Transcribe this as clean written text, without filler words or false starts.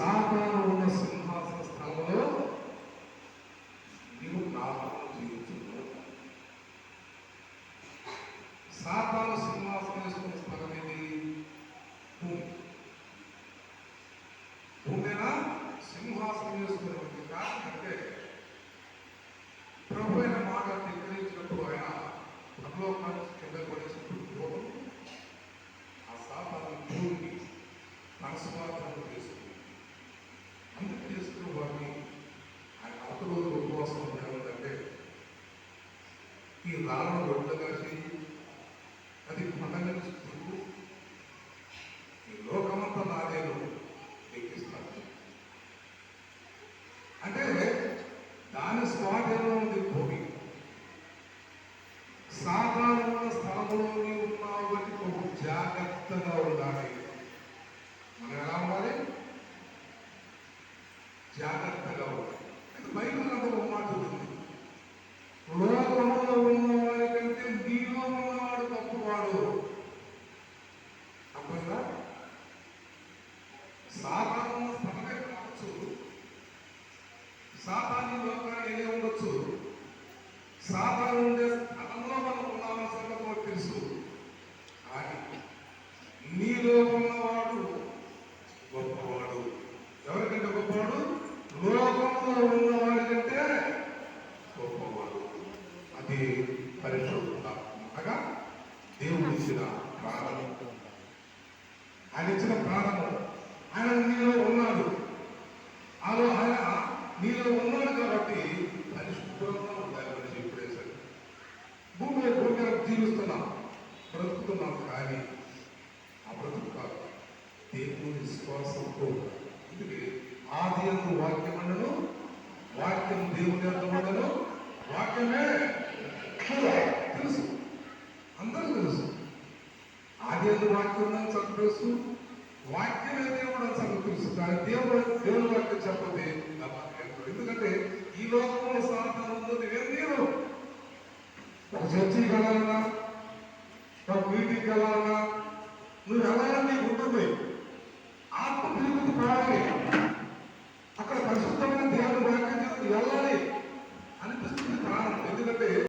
సాతాను ఉన్న సింహాసన స్థలంలో నీవు ప్రార్థన చేయించున్నావు. సాతాను సింహాసనం వేసుకున్న స్థలం ఏది? భూమి. భూమినా సింహాసనం వేసుకున్నటువంటి కారణం అంటే ప్రభు అయిన మాట ధిక్కరించినప్పుడు ఆయన పరలోకాన్ని కింద పడేసినప్పుడు పూర్వం ఆ సాతాను భూమిని తన స్వార్థం చేసుకుంది. అందుకు చేసుకున్న వారిని ఆయన అవతల ఉపవాసం ఉండాలంటే ఈ రాళ్ళను రొట్టెగా చేయి, అది పండగ తిరుగు, ఈ లోకమంతా నాదేను లెక్కిస్తాను అంటే దాని స్వాధీనంలో ఉంది భూమి. సాధారణ స్థలంలో ఉన్నావు అని బహు జాగ్రత్తగా ఉండాలి. మనం ఎలా ఉండాలి? జాగ్రత్తగా ఉండాలి. అది బైబిల్ ఒక మాట ఉంది, లోకంలో ఉన్నవాడి కంటే నీలో ఉన్నవాడు గొప్పవాడు. అర్థంగా సాధారణ స్థలమే కావచ్చు, సాధారణ లోకాన్ని ఏదే ఉండొచ్చు, సాధారణ ఉండే స్థలంలో మనం ఉన్నామని సంగతి మనకు తెలుసు. కానీ నీలో ఉన్నవాడు గొప్పవాడు. ఎవరికంటే గొప్పవాడు? లోకంలో ఉన్నవాడి కంటే గొప్పవాడు. అది పరిశుద్ధంగా దేవుడు ఇచ్చిన ప్రాణం. ఆయన ఇచ్చిన ప్రాణము. ఆయన నీలో ఉన్నాడు. ఆయన నీలో ఉన్నాడు కాబట్టి పరిశుభ్రంగా ఉండాలి. మనిషి ఇప్పుడే సరే భూమిలో జీవిస్తున్నాం, బ్రతుకుతున్నాం. కానీ ఆ బ్రతుకు కాదు, దేవుని విశ్వాసంతో. అందుకే ఆది అందు వాక్యం ఉండను, వాక్యం దేవుని అందు ఉండను, వాక్యమే తెలుసు, అందరూ తెలుసు. ఆది అందు వాక్యం ఉందని సంగతి తెలుసు, వాక్యమే దేవుడు అని సంగతి తెలుసు. కానీ దేవుని వాక్యం చెప్పదే. ఎందుకంటే ఈ లోకంలో సాధన ఉందని నేను ఒక చర్చికి వెళ్ళాలన్నా, ఒక మీటింగ్కి వెళ్ళాలన్నా, నువ్వు వెళ్ళాలని నీకు ఉంటుంది. ఆత్మ తిరుగుతూ పోవాలి, అక్కడ పరిశుద్ధమైన దేవుని వాక్యం వెళ్ళాలి అనిపిస్తుంది ప్రాణం. ఎందుకంటే